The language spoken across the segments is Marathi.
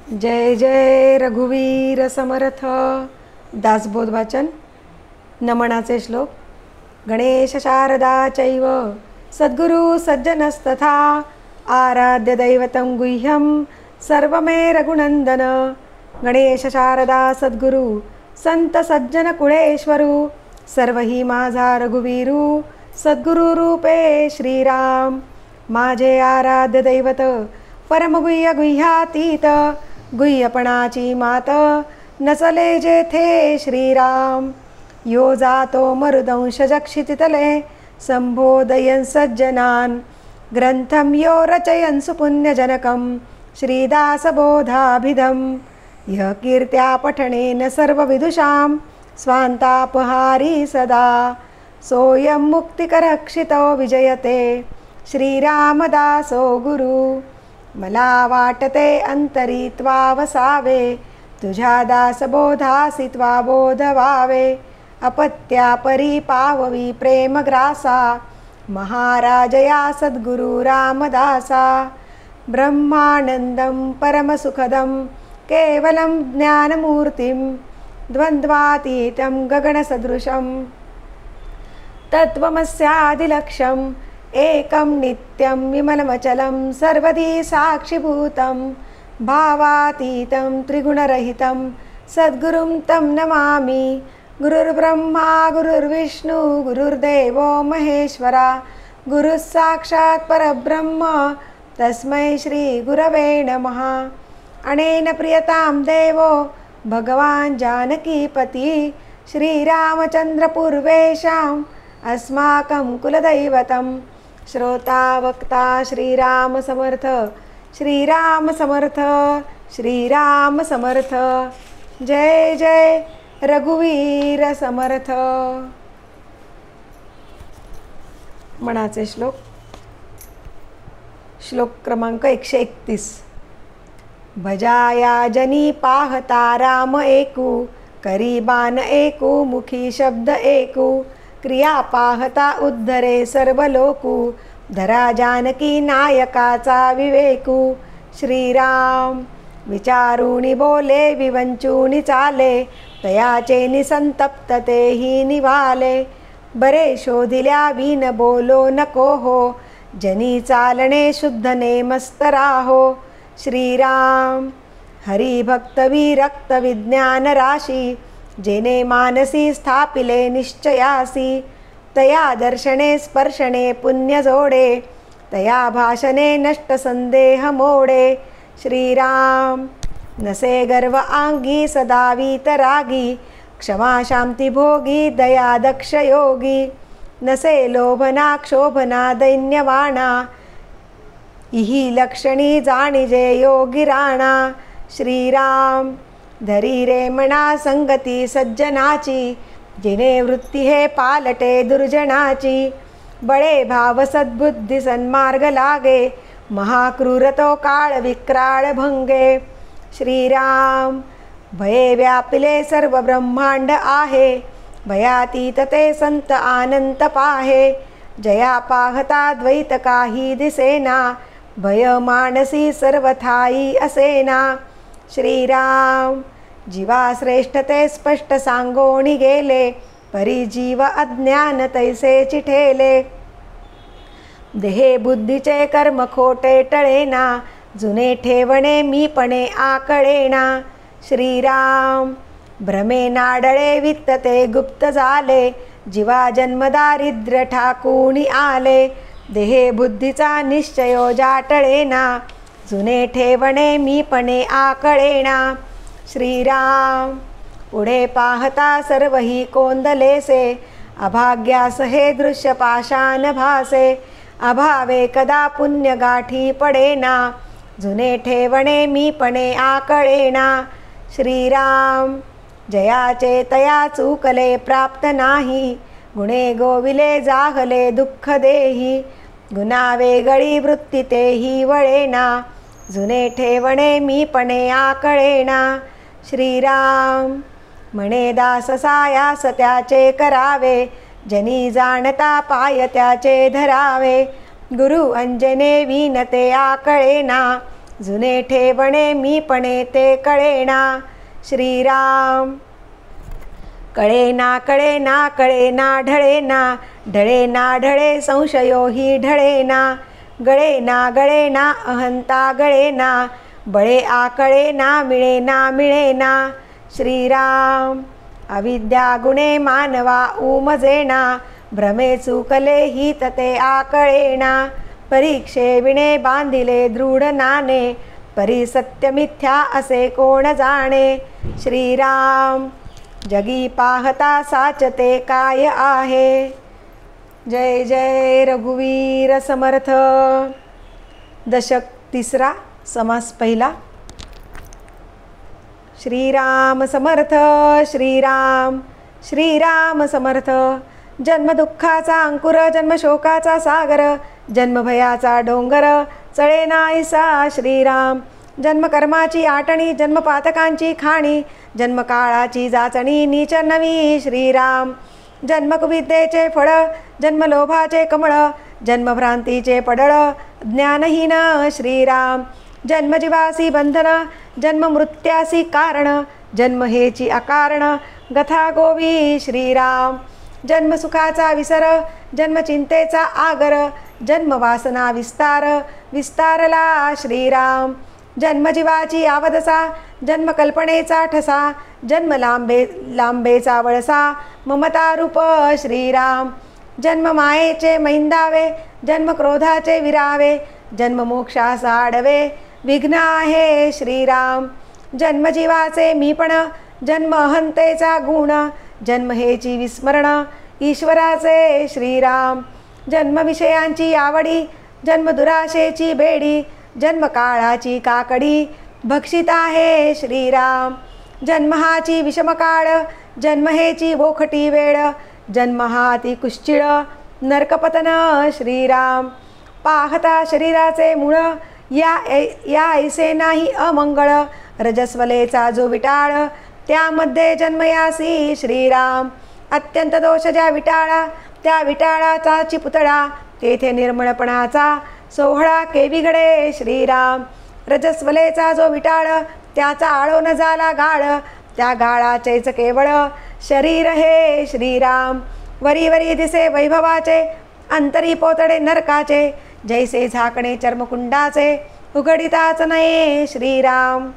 जय जय रघुवीर समर्थ. दासबोध वाचन. नमनाचे श्लोक. गणेश शारदा चैव सद्गुरु सज्जनस्तथा आराध्य दैवतं गुह्यं सर्वमे रघुनंदन. गणेश शारदा सद्गुरु संत सज्जन कुळेश्वरू सर्व ही माझा रघुवीरू सद्गुरु रूपे श्रीराम. माझे आराध्य दैवत परमगुह्य गुह्यातीत गुह्यपणाची मात नसले जेथे श्रीराम. यो जातो मरुदंश जक्षितितले संबोधयन् सज्जनान् ग्रंथं यो रचयन् सुपुण्यजनकं श्रीदासबोधाभिधं. यः कीर्त्या पठनेन सर्वविदुषां स्वान्तापहारी सदा सोऽयं मुक्तिकरक्षितो विजयते श्रीरामदासो गुरु. मला वाटते अंतरी त्वा वसावे तुझ्या दासबोधासी त्वा बोध व्हावे. अपत्या परी पाववी प्रेमग्रासा महाराजया सद्गुरु रामदासा. ब्रह्मानंदं परमसुखदं केवलं ज्ञानमूर्तिं द्वन्द्वातीतं गगनसदृशं तत्त्वमस्यादिलक्ष्यम् एकं नित्यं विमलमचलं सर्वधी साक्षिभूतं भावातीतं त्रिगुणरहितं सद्गुरुं तं नमामि. गुरुर्ब्रह्मा गुरुर्विष्णु गुरुर्देवो महेश्वरा गुरुः साक्षात् परब्रह्म तस्मै श्री गुरवे नमः. अनेन प्रियतां देवो भगवान् जानकीपति श्रीरामचन्द्र पूर्वेषाम् अस्माकं कुलदैवतं. श्रोता वक्ता श्रीराम समर्थ श्रीराम समर्थ श्रीराम समर्थ. जय जय रघुवीर समर्थ. मनाचे श्लोक. श्लोक क्रमांक 131. भजाया जनी पाहता राम एकू करी बाण एकू मुखी शब्द एकू क्रिया पाहता उद्धरे सर्व लोकू धरा जानकी नायकाचा विवेकू. श्रीराम विचारुनी बोले विवंचूनी चाले तयाचे निसंतप्तते ही निवाले. बरे शोधिल्या विन बोलो नको हो जनी चालणे शुद्ध नेमस्त राहो. श्रीराम हरिभक्त विरक्त विज्ञान राशी जेने मानसी स्थापिले निश्चयासी. तया दर्शने स्पर्शने पुण्य जोडे तया भाषणे नष्ट संदेह मोडे. श्रीराम नसे गर्व आंगी सदा वीतरागी क्षमा शांती भोगी दया दक्ष योगी. नसे लोभना क्षोभना दैन्यवाणा इही लक्षणी जाणिजे योगी राणा. श्रीराम धरी रे मना संगती सज्जनाची जिने वृत्ती हे पालटे दुर्जनाची. बळे भाव सद्बुद्धी सन्मार्ग लागे महाक्रूर तो काळ विक्राळ भंगे. श्रीराम भये व्यापिले सर्व ब्रह्मांड आहे भयातीत ते संत आनंत पाहे. जया पाहता द्वैत काही दिसेना भय मानसी सर्वथाई असेना. श्रीराम जीवा श्रेष्ठ ते स्पष्ट सांगोणी गेले परी जीव अज्ञान तैसे चिठेले. देहे बुद्धीचे कर्म खोटे टळेना जुने ठेवणे मीपणे आकळेना. श्रीराम भ्रमे नाडळे वित्तते गुप्त झाले जीवा जन्म दारिद्र्य ठाकूनी आले. देहे बुद्धीचा निश्चयो जाटळेना जुने ठेवणे मीपणे आकळेना. श्रीराम पुढे पाहता सर्व ही कोंदलेसे अभाग्यास हे दृश्य पाषाण भासे. अभावे कदा पुण्य गाठी पडेना जुने ठेवणे मीपणे आकळेना. श्रीराम जयाचे तया चूकले प्राप्त नाही गुणे गोविले जाहले दुःख देही. गुना वेगळी वृत्ती तेही वळेना जुने ठेवणे मीपणे आकळेना. श्रीराम म्हणे दास सायास त्याचे करावे जनी जाणता पाय त्याचे धरावे. गुरु अंजने विनते आकळेना जुने ठेवणे मीपणे ते कळेना श्रीराम. कळेना कळेना कळेना ढळेना ढळेना ढळे संशयो हि ढळेना. गळेना गळेना अहंता गळेना बळे आकळेना मिळेना मिळेना श्रीराम. अविद्या गुणे मानवा उमजेना भ्रमे चुकले हि तते आकळेना. परीक्षे विणे बांधिले दृढ नाने परी सत्य मिथ्या असे कोण जाणे श्रीराम. जगी पाहता साचते काय आहे. जय जय रघुवीर समर्थ. दशक तिसरा समास पहिला. श्रीराम समर्थ श्रीराम श्रीराम समर्थ. जन्मदुःखाचा अंकुर जन्मशोकाचा सागर जन्मभयाचा डोंगर चळे नाहीसा श्रीराम. जन्मकर्माची आटणी जन्मपातकांची खाणी जन्मकाळाची जाचणी नीच नवी श्रीराम. जन्मकुविद्येचे फळ जन्मलोभाचे कमळ जन्मभ्रांतीचे पडळ ज्ञानहीन श्रीराम. जन्मजीवासी बंधन जन्ममृत्यासी कारण जन्म हेची अकारण गथा गोवी श्रीराम. जन्मसुखाचा विसर जन्मचिंतेचा आगर जन्मवासना विस्तार विस्तारला श्रीराम. जन्मजीवाची आवदसा जन्मकल्पनेचा ठसा जन्मलांबेचा वळसा ममता रूप श्रीराम. जन्ममायेचे मैंदावे जन्मक्रोधाचे विरावे जन्ममोक्षाचा आडवे विघ्न आहे श्रीराम. जन्मजीवाचे मीपण जन्म अहंतेचा गुण जन्म हेची विस्मरण ईश्वराचे श्रीराम. जन्मविषयांची आवडी जन्मदुराशेची बेडी जन्मकाळाची काकडी भक्षित आहे श्रीराम. जन्महाची विषमकाळ जन्म हेची बोखटी वेळ जन्म हा अति कुश्चिळ नरकपतन श्रीराम. पाहता शरीराचे मूळ या ऐसे नाही अमंगळ रजस्वलेचा जो विटाळ त्यामध्ये जन्मयासी श्रीराम. अत्यंत दोष ज्या विटाळा त्या विटाळाचा चिपुतळा तेथे निर्मळपणाचा सोहळा केविगडे श्रीराम. रजस्वलेचा जो विटाळ त्याचा आळो न झाला गाळ त्या गाळाचेच केवळ शरीर हे श्रीराम. वरी वरी दिसे वैभवाचे अंतरी पोतडे नरकाचे जैसे झाकणे चर्मकुंडाचे उघडिताच नये श्रीराम.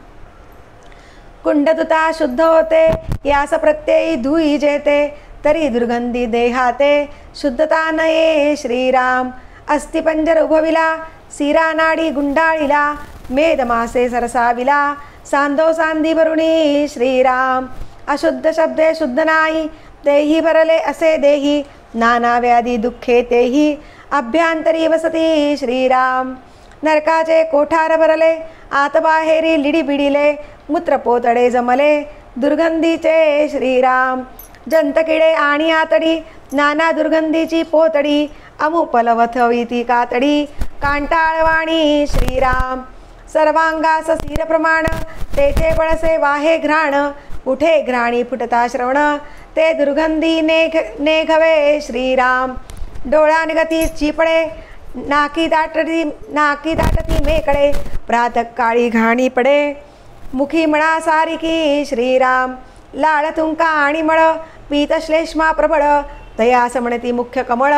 कुंडदुता शुद्ध होते यास प्रत्ययी धुई जेते तरी दुर्गंधी देहाते शुद्धता नये श्रीराम. अस्थिपंजर उभविला सिरा नाडी गुंडाळीला मेदमासे सरसाविला सांदो सांदी भरुणी श्रीराम. अशुद्ध शब्दे शुद्ध नाही तेही भरले असे देही नाना व्याधी दुःखे तेही अभ्यंतरी वसती श्रीराम. नरकाचे कोठार भरले आत बाहेरी लिडी बिडिले मूत्रपोतडे जमले दुर्गंधीचे श्रीराम. जंतकिडे आणि आतडी नाना दुर्गंधीची पोतडी अमुपलवथवी ती कातडी कांटाळवाणी श्रीराम. सर्वांगास स्थिर प्रमाण तेथे बळसे वाहे घ्राण उठे घ्राणी फुटता श्रवण ते दुर्गंधी नेघवे श्रीराम. डोळ्यानगती चिपळे नाकी दाटती मेकडे प्रातःकाळी घाणी पडे मुखी मळा सारिकी श्रीराम. लाळ तुंका आणि मळ पीतश्लेष्मा प्रबळ तया समणती मुख्य कमळ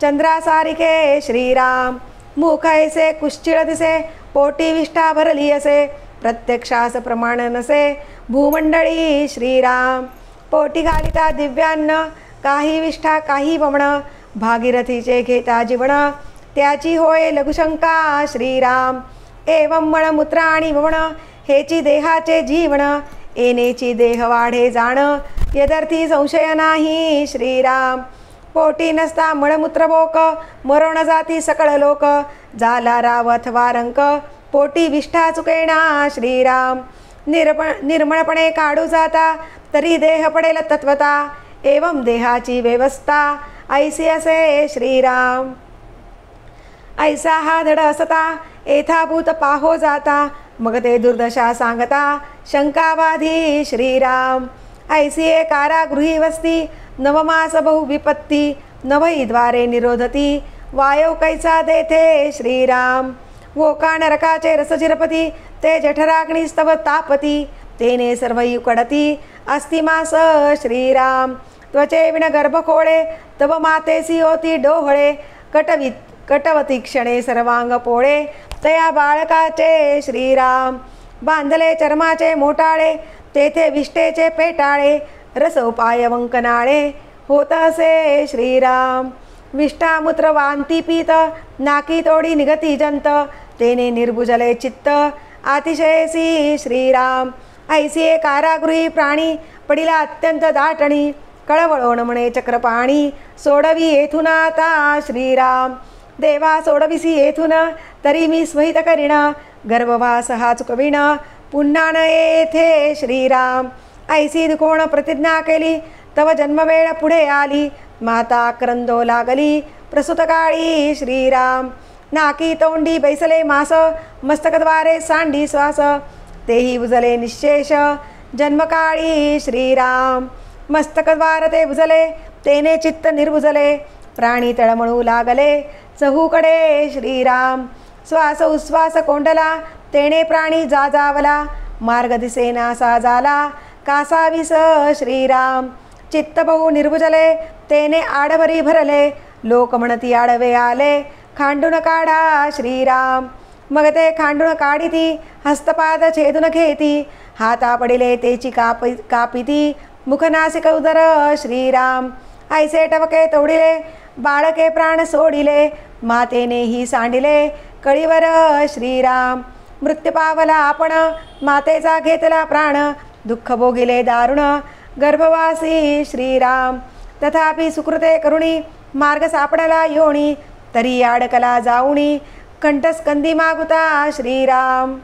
चंद्रासारिके श्रीराम. मुख ऐसे कुश्चिळ दिसे पोटी विष्ठा भरली असे प्रत्यक्षास प्रमाण नसे भूमंडळी श्रीराम. पोटी घालिता दिव्यान्न काही विष्ठा काही वमन भागीरथीचे घेता जीवन त्याची होय लघुशंका श्रीराम. एवं मळमूत्र आणि वमन हेची देहाचे जीवन येनेची देह वाढे जाण यदर्थी संशय नाही श्रीराम. पोटी नसता मळमूत्र बोक मरोण जाती सकळ लोक झाला राव अथवा रंक पोटी विष्ठा चुकेना श्रीराम. निर्मळपणे काढू जाता तरी देह पडेल तत्वता एवं देहाची व्यवस्था ऐसी असे श्रीराम. ऐसा हा धड असता येथाभूत पाहो जाता मग ते दुर्दशा सांगता शंकावाधी श्रीराम. ऐसी ए कारागृही वस्ती नवमास बहु विपत्ती नवई द्वारे निरोधती वायव कैसा देथे श्रीराम. वोका नरकाचे रस झिरपती ते जठराग्निस्तव तापती तेने सर्व युकडती अस्ति मास श्रीराम त्वचे विण गर्भखोळे तव मातेसी होती डोहळे कटवती क्षणे सर्वांग पोळे तया बाळकाचे श्रीराम बांधले चर्माचे मोटाळे तेथे विष्टेचे पेटाळे रस उपाय वंकनाळे होत असे श्रीराम विष्टामूत्र वांती पीत नाकी तोडी निगती जंत तेने निर्भुजले चित्त अतिशयसी श्रीराम ऐसी कारागृही प्राणी पडिला अत्यंत दाटणी कळवळोण म्हणे चक्रपाणी सोडवी येथून आता श्रीराम देवा सोडविसी येथून तरी मी स्महित करीण गर्भवास हा चुकविण पुन्हा न येथे श्रीराम ऐसी दुखोण प्रतिज्ञा केली तव जन्मवेळ पुढे आली माता क्रंदो लागली प्रसूत काळी श्रीराम नाकी तोंडी बैसले मास मस्तकद्वारे सांडी श्वास तेही बुजले निशेष जन्मकाळी श्रीराम मस्तकद्वार ते बुजले तेने चित्त निर्बुजले प्राणी तळमळू लागले चहूकडे श्रीराम श्वास उश्वास कोंडला तेने प्राणी जाजावला मार्ग दिसेनासा झाला कासाविस श्रीराम चित्त बहु निर्भुजले तेने आडवरी भरले लोक म्हणती आडवे आले खांडून काढा श्रीराम मग ते खांडून काढिती हस्तपाद छेदून घेती हाता पडिले तेची कापिती मुखनासिक उदर श्रीराम ऐसे टवके तोडिले बाळके प्राण सोडिले मातेनेही सांडिले कळीवर श्रीराम मृत्यू पावला आपण मातेचा घेतला प्राण दुःख भोगिले दारुण गर्भवासी श्रीराम तथापि सुकृते करुणी मार्ग सापडला योनी तरी अडकला जाऊनी कंठस्कंदी मागुता श्रीराम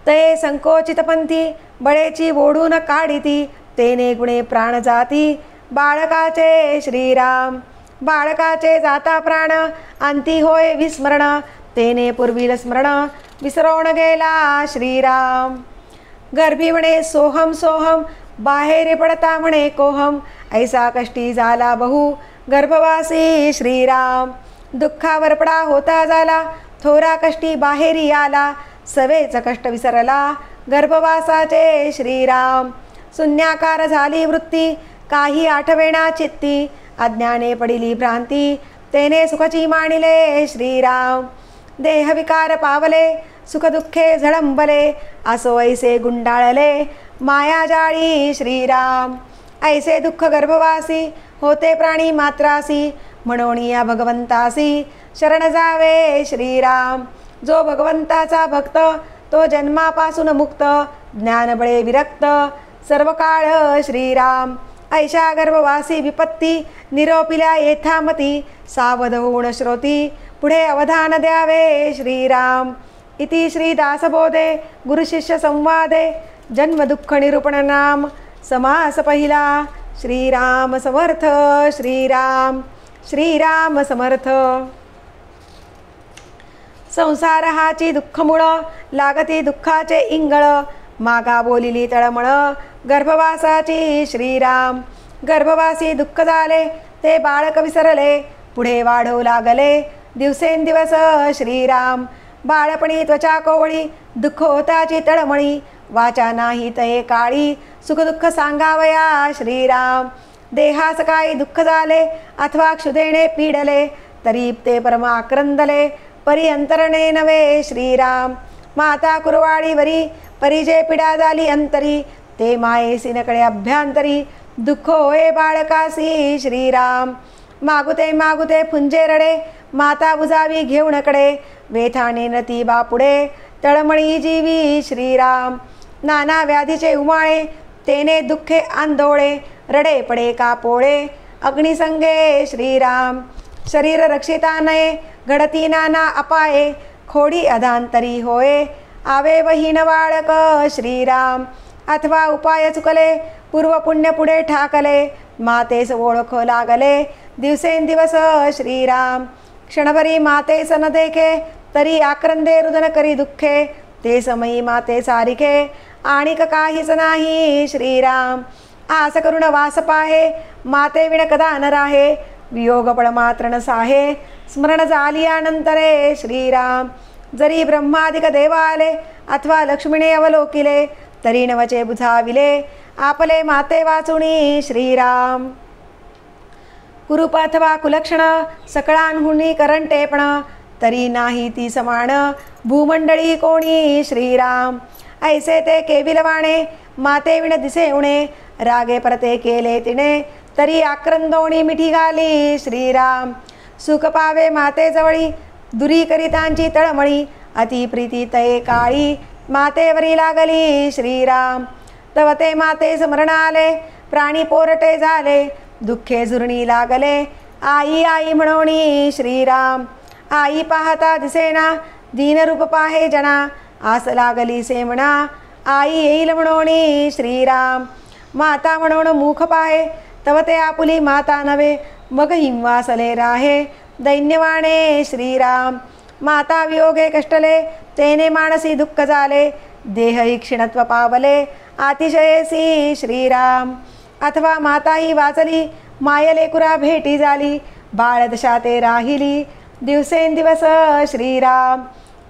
ते संकोचितपंथी बळेची ओढून काढिती तेने गुणे प्राण जाती बाळकाचे श्रीराम बाळकाचे जाता प्राण अंती होय विस्मरण तेने पूर्वील स्मरण विसरवून गेला श्रीराम गर्भी म्हणे सोहम सोहम बाहेर पडता म्हणे कोहम ऐसा कष्टी झाला बहु गर्भवासी श्रीराम दुःखावर पडा होता झाला थोरा कष्टी बाहेरी आला सवेच कष्ट विसरला गर्भवासाचे श्रीराम शून्याकार झाली वृत्ती काही आठवेना चित्ती अज्ञाने पडिली भ्रांती तेने सुखची मानिले श्रीराम देहविकार पावले सुखदुःखे झळंबले असो ऐसे गुंडाळले मायाजाळी श्रीराम ऐसे दुःख गर्भवासी होते प्राणी मात्रासी म्हणून या भगवंतासी शरण जावे श्रीराम जो भगवंताचा भक्त तो जन्मापासून मुक्त ज्ञानबळे विरक्त सर्व काळ श्रीराम ऐशा गर्भवासी विपत्ती निरोपिल्या येथामती सावध होऊन श्रोती पुढे अवधान द्यावे श्रीराम इति श्री दासबोधे गुरुशिष्य संवादे जन्म दुःख निरूपण नाम समास पहिला श्रीराम समर्थ श्रीराम श्रीराम समर्थ संसार हाची दुःखमुळ लागती दुःखाचे इंगळ मागा बोलिली तळमळ गर्भवासाची श्रीराम गर्भवासी दुःख झाले ते बाळक विसरले पुढे वाढवू लागले दिवसेंदिवस श्रीराम बाळपणी त्वचा कोवळी दुःख होताची तळमळी वाचा नाही तये काळी सुखदुःख सांगावया श्रीराम देहास काही दुःख झाले अथवा क्षुधेने पीडले तरी ते परमाक्रंदले परी अंतरणे नवे श्रीराम माता कुरवाळीवरी परिजे पिडा झाली अंतरी ते मायेसी नकडे अभ्यांतरी दुःख होय बाळकासी श्रीराम मागुते मागुते फुंजे रडे माता बुजावी घेऊनकडे वेथाने नती बापुडे तळमळी जीवी श्रीराम नाना व्याधीचे उमाळे तेने दुःखे आंदोळे रडे पडे कापोळे अग्निसंगे श्रीराम शरीर रक्षिता नये घडती नाना अपाये खोडी अधांतरी होय आवे वहीन बाळक श्रीराम अथवा उपाय चुकले पूर्व पुण्य पुढे ठाकले मातेस ओळख लागले दिवसेंदिवस श्रीराम क्षणभरी मातेस न देखे तरी आक्रंदे रुदन करी दुःखे ते समयी माते सारिखे आणिक काहीच नाही श्रीराम आस करुण वास पाहे माते विण कदा न राहे वियोग पळ मात्र न साहे स्मरण झालियानंतरे श्रीराम. जरी ब्रह्मादिक देवाले अथवा लक्ष्मीने अवलोकिले तरी नवचे बुझाविले आपले माते वाचुनी श्रीराम. कुरूप अथवा कुलक्षण सकळांहुनी करंटेपण तरी नाही ती समान भूमंडळी कोणी श्रीराम. ऐसे ते केविलवाणे माते विण दिसे उणे रागे परते केले तिने तरी आक्रंदोणी मिठी घाली श्रीराम. सुख पावे माते जवळी दुरी करितांची तळमळी अति प्रीती तये काळी मातेवरी लागली श्रीराम. तव ते माते स्मरण आले प्राणी पोरटे झाले दुःखे झुरणी लागले आई आई म्हणोनी श्रीराम. आई पाहता दिसेना दीनरूप पाहे जना आस लागली से म्हणा आई येईल म्हणोनी श्रीराम. माता म्हणून मुख पाहे तव ते आपुली माता नव्हे मग हिंवासले राहे दैन्यवाणे श्रीराम. माता वियोगे कष्टले तेने मानसी दुःख झाले देह क्षीणत्व पावले अतिशयसी श्रीराम. अथवा माता ही वाचली मायलेकुरा भेटी झाली बाळदशा ते राहिली दिवसेंदिवस श्रीराम.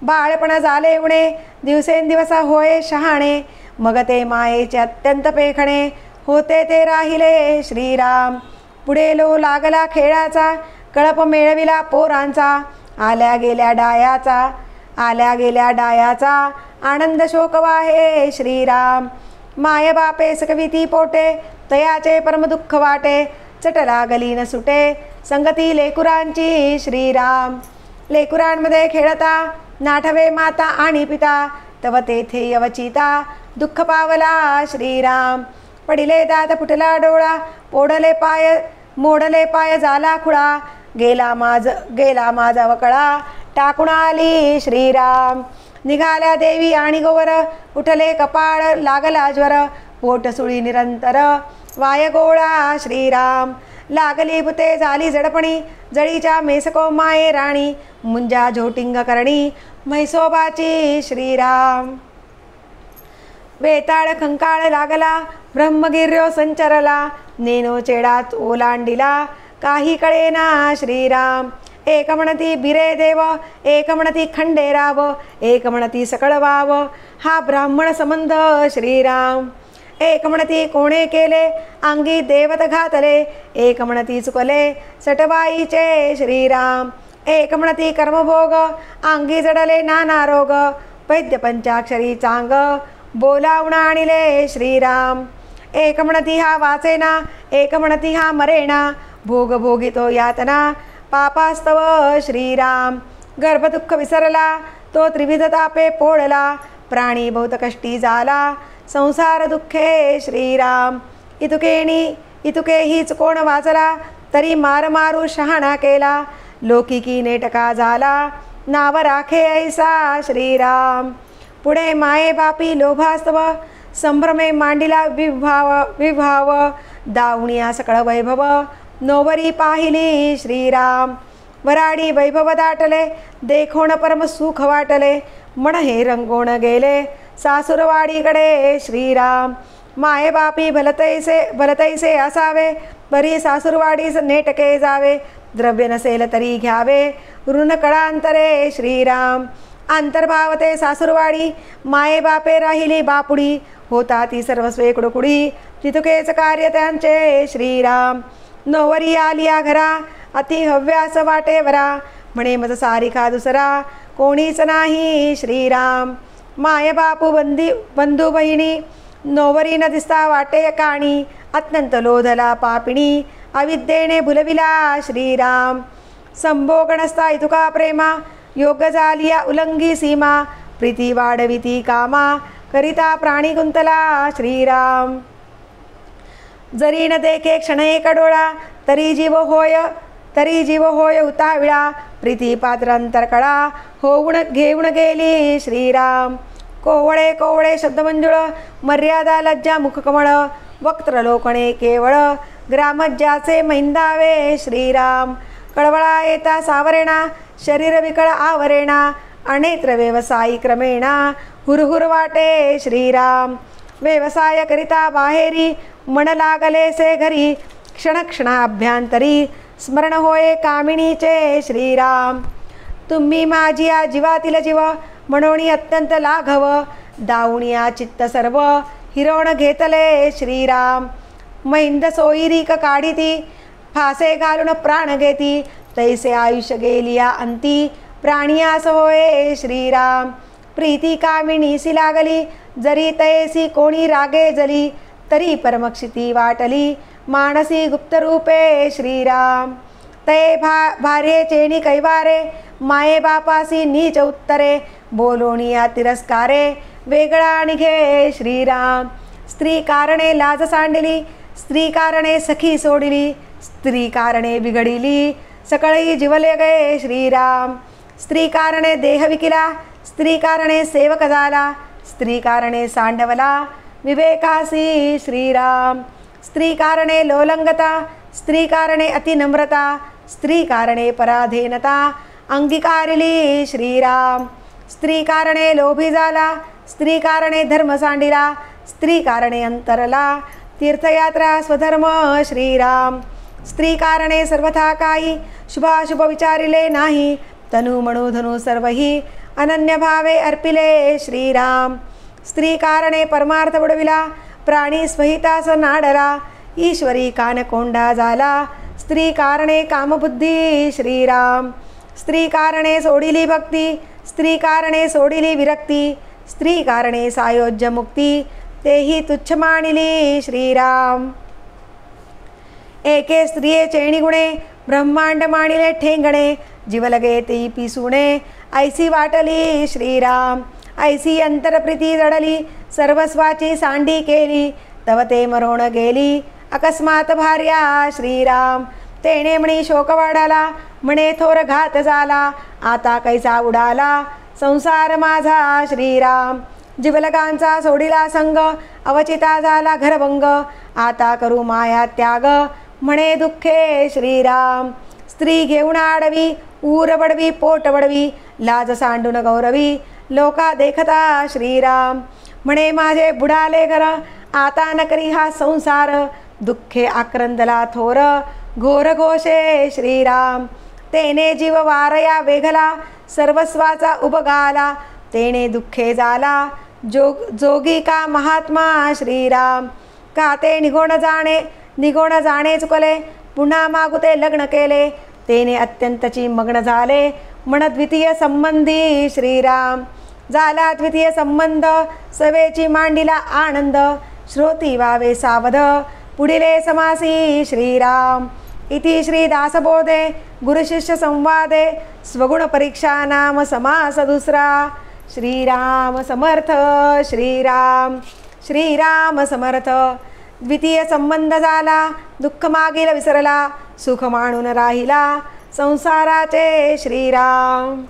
बाळपण झाले उणे दिवसेंदिवस होय शहाणे मग ते मायेचे अत्यंत पेखणे होते ते राहिले श्रीराम. पुढे लो लागला खेळाचा कळप मेळविला पोरांचा आल्या गेल्या डायाचा आनंद शोक वाहे श्रीराम. माय बापे सकविती पोटे तयाचे परम दुःख वाटे चट लागली न सुटे संगती लेकुरांची श्रीराम. लेकुरांमध्ये खेळता नाठवे माता आणि पिता तव तेथे यवचिता दुःख पावला श्रीराम. पडिले दात फुटला डोळा मोडले पाय झाला खुळा गेला माझा वकळा टाकून आली श्रीराम. निघाल्या देवी आणि गोवर उठले कपाळ लागला ज्वर पोट सुळी निरंतर वाय गोळा श्रीराम. लागली भुते झाली जडपणी जळीच्या मेसको माये राणी मुंजा झोटिंग करणी म्हैसोबाची श्रीराम. वेताळ खंकाळ लागला ब्रह्मगिर्यो संचरला नेनो चेडात ओलांडिला काही कळेना श्रीराम. एक म्हणती बिरे देव एक म्हणती खंडेराव एक म्हणती सकळ वाव हा ब्राह्मण संबंध श्रीराम. एक म्हणती कोणे केले अंगी देवत घातले एक म्हणती चुकले सटवाईचे श्रीराम. एक म्हणती कर्मभोग अंगी जडले नाना रोग वैद्य पंचाक्षरी चांग बोलावून आणले श्रीराम. एक म्हणती हा वाचेना एक म्हणती हा मरेना भोग भोगितो यातना पापास्तव श्रीराम. गर्भदुःख विसरला तो त्रिविध तापे पोळला प्राणी बहुत कष्टी झाला संसार दुःखे श्रीराम. इतुके हीच कोण वाचला तरी मारू शहाणा केला लोकिकी नेटका झाला नाव राखे ऐसा श्रीराम. पुढे माये बापी लोभास्तव संभ्रमे मांडिला विभाव दावणिया सकळ वैभव नोवरी पाहिली श्रीराम. वराडी वैभव दाटले देखोण परम सुख वाटले मन हे रंगोण गेले सासुरवाडीकडे श्रीराम. माये बापी भलतैसे असावे बरी सासुरवाडीस नेटके जावे द्रव्य नसेल तरी घ्यावे ऋण कळांतरे श्रीराम. अंतर्भावते सासुरवाडी माये बापे राहिली बापुडी होता ती सर्वस्वे कुडकुडी तितुकेच कार्य त्यांचे श्रीराम. नोवरी आलिया घरा अति हव्यास वाटे वरा म्हणे मज सारिका दुसरा कोणीच नाही श्रीराम. माय बापू बंधू बहिणी नोवरी न दिसता वाटे काणी अत्यंत लोधला पापिणी अविद्येने भुलविला श्रीराम. संभोग नसता इतुका प्रेमा योग्य झालिया उल्लंघी सीमा प्रीती वाढविती कामा करिता प्राणी गुंतला श्रीराम. जरी न देखे क्षण एक डोळा तरी जीव होय उताविळा प्रीती पात्र अंतरकळा घेऊन गेली श्रीराम. कोवळे शब्दमंजुळ मर्यादा लज्जा मुखकमळ वक्त्र लोकणे केवळ ग्रामज्याचे मैंदावे श्रीराम. कळवळा येता सावरेणा शरीर विकळ आवरेणा अनेत्र व्यवसायी क्रमेणा हुरहुर वाटे श्रीराम. व्यवसाय करिता बाहेरी मन लागले से घरी क्षण क्षणाभ्यंतरी स्मरण होय कामिनीचे श्रीराम. तुम्ही माझिया जीवातील जीव म्हणून अत्यंत लाघव. दावणिया चित्त सर्व हिरोण घेतले श्रीराम. मैंद सोयरीक काढिती फासे घालून प्राण घेती. तैसे आयुष्य गेलिया अंती प्राणियास होय श्रीराम. प्रीती कामिनीसी लागली जरी तैसी कोणी रागे जली. तरी परमक्षिती वाटली मानसी गुप्त रूपे श्रीराम. तै भार्ये चेणी कैवारे माये बापासी नीच उत्तरे. बोलोनिया तिरस्कारे वेगळा निघे श्रीराम. स्त्री कारणे लाज सांडिली स्त्री कारणे सखी सोडिली. स्त्री कारणे बिघडिली सकळी जीवले गे श्रीराम. स्त्री कारणे देह विकिला स्त्री कारणे सेवक झाला. स्त्री कारणे सांडवला विवेकासी श्रीराम. स्त्री कारणे लोलंगता स्त्री कारणे अतिनम्रता. स्त्री कारणे पराधीनता अंगीकारिली श्रीराम. स्त्री कारणे लोभी झाला स्त्री कारणे धर्म सांडिला. स्त्री कारणे अंतरला तीर्थयात्रा स्वधर्म श्रीराम. स्त्री कारणे सर्वथा काही शुभाशुभ विचारिले नाही. तनु मनु धनु सर्वही अनन्य भावे अर्पिले श्रीराम. स्त्री कारणे परमार्थ बुडविला प्राणी स्वहितास नाडला. ईश्वरी कानकोंडा झाला स्त्री कारणे कामबुद्धी श्रीराम. स्त्री कारणे सोडिली भक्ती स्त्री कारणे सोडिली विरक्ती. स्त्री कारणे सायोज्य मुक्ती तेही तुच्छ मानिली श्रीराम. एके स्त्रिये चेणी गुणे ब्रह्मांड मानिले ठेंगणे. जीवलगे ती पिसुणे ऐसी वाटली श्रीराम. ऐसी अंतरप्रीती जडली सर्वस्वाची सांडी केली. तव ते मरोण गेली अकस्मात भार्या श्रीराम. तेणे म्हणी शोक वाढाला म्हणे थोर घात झाला. आता कैसा उडाला संसार माझा श्रीराम. जीवलगांचा सोडिला संग अवचिता झाला घरभंग. आता करू माया त्याग म्हणे दुःखे श्रीराम. स्त्री घेऊन आडवी ऊर बडवी पोट बडवी. लाज सांडून गौरवी लोका देखता श्रीराम. म्हणे माझे बुडाले घर आता न करी हा संसार. दुःखे आक्रंदला थोर घोर घोषे श्रीराम. तेने जीव वारया वेघला सर्वस्वाचा उबगाला. तेने दुःखे झाला जोगी का महात्मा श्रीराम. का ते निघोण जाणे चुकले पुन्हा मागुते लग्न केले. तेने अत्यंतची मग्न झाले मन द्वितीय संबंधी श्रीराम. झाला द्वितीय संबंध सवेची मांडिला आनंद. श्रोती वावे सावध पुढिले समासी श्रीराम. इति श्री दासबोधे गुरुशिष्य संवादे स्वगुण परीक्षा नाम समास दुसरा. श्रीराम समर्थ श्रीराम श्रीराम समर्थ. द्वितीय संबंध झाला दुःख मागील विसरला. सुख मानून राहिला संसाराचे श्रीराम.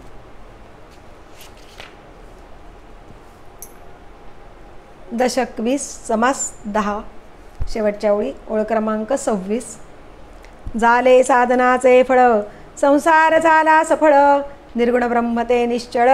दशक 20 समास 10. शेवटच्या ओळी ओळ क्रमांक 26. झाले साधनाचे फळ संसार झाला सफळ. निर्गुण ब्रह्मते निश्चळ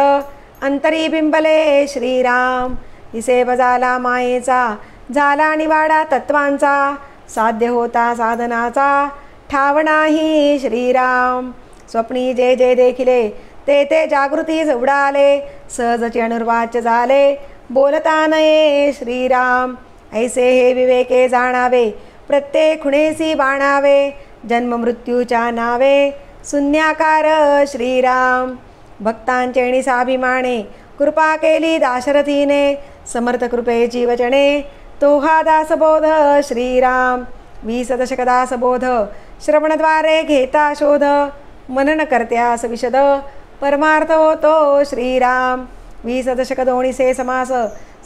अंतरी बिंबले श्रीराम. हिसेब झाला मायेचा झाला निवाडा तत्वांचा. साध्य होता साधनाचा ठाव नाही श्रीराम. स्वप्नी जे जे देखिले ते ते जागृतीस उडाले. सहजचे अनुर्वाच्य झाले बोलता नये श्रीराम. ऐसे हे विवेके जाणावे प्रत्येक खुणेसी बाणावे. जन्म मृत्यूच्या नावे शून्याकार श्रीराम. भक्तांचे निसाभिमाने कृपा केली दाशरथीने. समर्थ कृपेची वचने तो हा दासबोध श्रीराम. 20 दशक दासबोध श्रवणद्वारे घेता शोध. मनन करत्यास विशद परमार्थ होतो श्रीराम. 20 दशक दोणीसे समास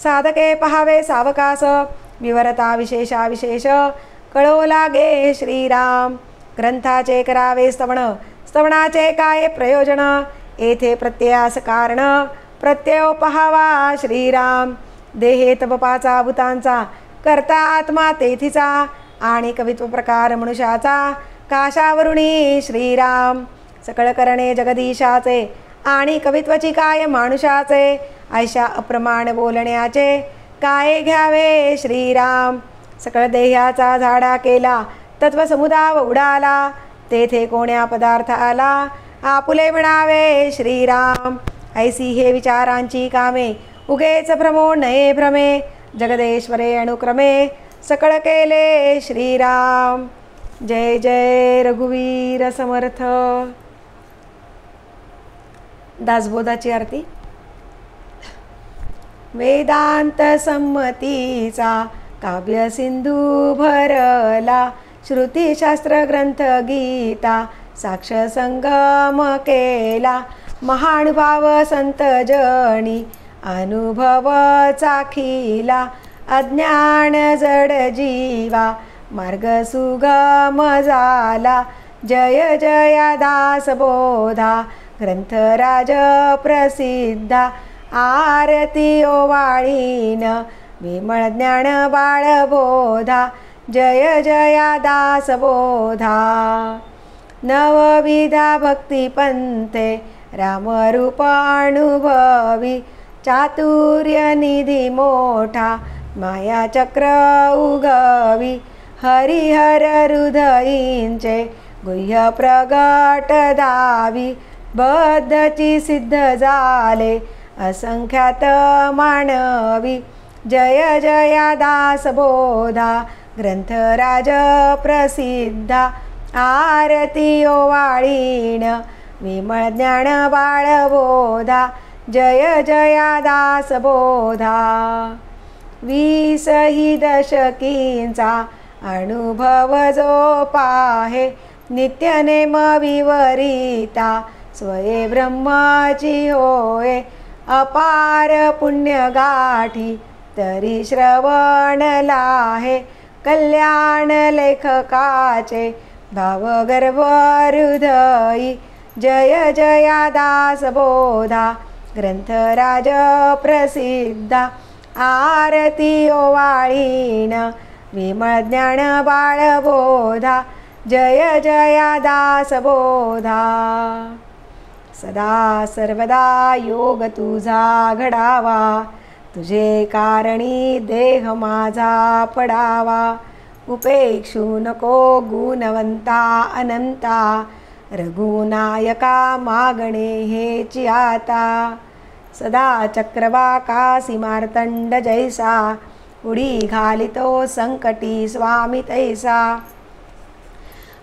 साधके पहावे सावकास. विवरता विशेषा विशेष कळो लागे श्रीराम. ग्रंथाचे करावे स्तवन स्तवनाचे काय प्रयोजन. येथे प्रत्ययास कारण प्रत्ययो पहावा श्रीराम. देहे तपपाचा भूतांचा करता आत्मा तेथीचा. आणि कवित्व प्रकार मनुष्याचा काशावरुणी श्रीराम. सकळ करणे जगदीशाचे आणि कवित्वची काय मानुषाचे. ऐशा अप्रमाण बोलण्याचे काय घ्यावे श्रीराम. सकळ देहाचा झाडा केला तत्वसमुदाव उडाला. तेथे कोण्या पदार्थ आला आपुले म्हणावे श्रीराम. ऐसी हे विचारांची कामे उगेच भ्रमो नये भ्रमे. जगदेश्वरे अनुक्रमे सकळ केले श्रीराम. जय जय रघुवीर समर्थ. दासबोधाची आरती. वेदांत संमतीचा काव्य सिंधू भरला. श्रुतीशास्त्र ग्रंथ गीता साक्ष संगम केला. महानुभाव संत जणी अनुभव चाखिला. अज्ञान जड जीवा मार्ग सुगम झाला. जय जया दासबोधा ग्रंथराज प्रसिद्धा. आरती ओवाळीन विमळ ज्ञान बाळबोधा. जय जया दासबोधा. नवविधा भक्तिपंथे रामरूप अनुभवी. चातुर्य निधी मोठा माया चक्र उगवी. हरिहर हृदयींचे गुह्य प्रगट दावी. बद्धची सिद्ध झाले असंख्यात मानवी. जय जया दासबोधा ग्रंथराज प्रसिद्धा. आरती ओवाळीन विमळ ज्ञान बाळबोधा. जय जया दासबोधा. 20 ही दशकींचा अनुभव जो पाहे. नित्यनेम विवरिता स्वये ब्रह्माची होय. अपार पुण्य गाठी तरी श्रवण लाहे. कल्याण लेखकाचे भावगर्भ हृदयी. जय जया दासबोधा ग्रंथराज प्रसिद्धा. आरती ओवाळीन विमळ ज्ञान बाळबोधा. जय जया दासबोधा. सदा सर्वदा योग तुझा घडावा. तुझे कारणी देह माझा पडावा. उपेक्षू नको गुणवंता अनंता. रघुनायका मागणे हेची आता. सदा चक्रवाकासी मार्तंड जैसा. उडी घालितो संकटी स्वामी तैसा.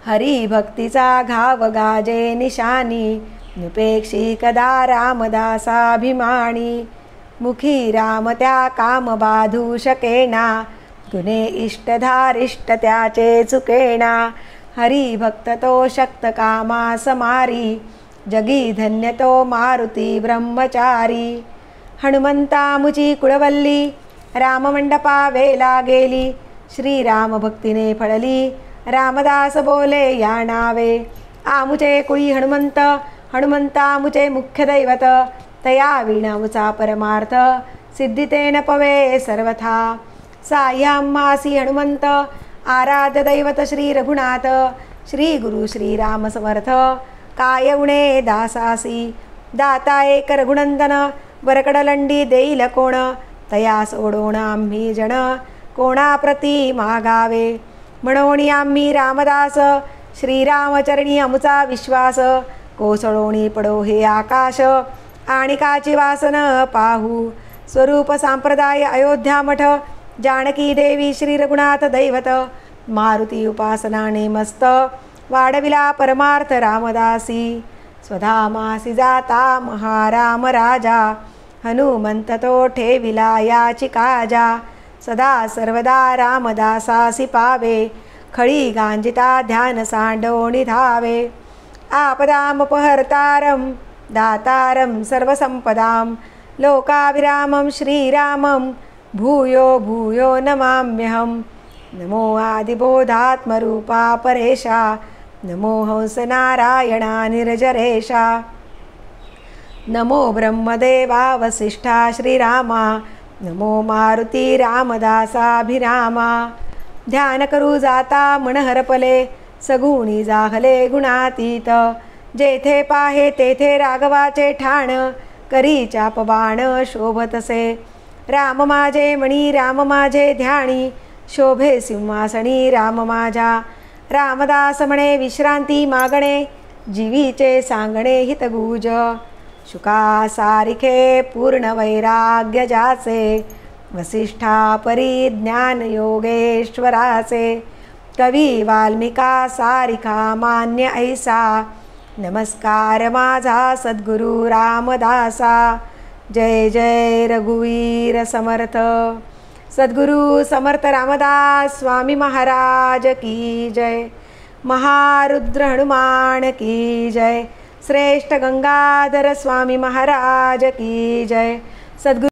हरिभक्तीचा घाव गाजे निशानी. निपेक्षी कदा रामदासाभिमानी. मुखी राम त्या काम बाधू शकेना. गुणे इष्टधारिष्ट त्याचे चुकेना. हरिभक्त तो शक्त कामा समारी. जगी धन्य तो मारुती ब्रह्मचारी. हनुमंता मुची कुळवल्ली राममंडपा वेला गेली. श्रीराम भक्तीने फळली रामदास बोले या नावे. आमुचे कुळी हनुमंत हनुमंता मुचे मुख्य दैवत. तया विणामुचा परमार्थ सिद्धितेन पवे सर्वथा. साह्याम्हासी हनुमंत आराध्य दैवत श्री रघुनाथ. श्री गुरु श्रीराम समर्थ काय उणे दासासी. दाता एक रघुनंदन वरकडलंडी देईल कोण. तया सोडोण आम्ही जण कोणाप्रती मागावे. म्हणोनी आम्ही रामदास श्रीरामचरणी अमुचा विश्वास. कोसळोणी पडो हे आकाश आणिकाची वासन पाहू. स्वरूप संप्रदाय अयोध्या मठ. जानकी देवी श्री रघुनाथ दैवत. मारुती उपासनाने मस्त वाढविला परमार्थ रामदासी. स्वधामासी जाता महाराम राजा. हनुमंत तो ठेविला याची काजा. सदा सर्वदा रामदासासी पावे. खळी गांजिता ध्यान सांडोणी धावे. आपदामपहर्तारं दातारं सर्वसंपदां. लोकाभिरामं श्रीरामं भूयो भूयो नमाम्यहं. नमो आदिबोधात्मरूपा परेशा. नमो हंसनारायणा निर्जरेशा. नमो ब्रह्मदेवा वसिष्ठा श्रीरामा. नमो मारुती रामदासाभिरामा. ध्यान करू जाता मन हरपले. सगुणी जाहले गुणातीत. जेथे पाहे तेथे राघवाचे ठाण. करी चापबाण शोभतसे. राम माझे मणी राम माझे ध्यानी. शोभे सिंहासनी राम माझ्या. रामदास म्हणे विश्रांती मागणे जीवीचे सांगणे हितगुज शुका सारिखे पूर्ण वैराग्य जाचे वसिष्ठा परिज्ञान योगेश्वराचे कवी वाल्मिका सारिखा मान्य ऐसा नमस्कार माझा सद्गुरु रामदासा जय जय रघुवीर समर्थ सद्गुरु समर्थ रामदास स्वामी महाराज की जय महारुद्र हनुमान की जय श्रेष्ठ गंगाधर स्वामी महाराज की जय सद्गुरु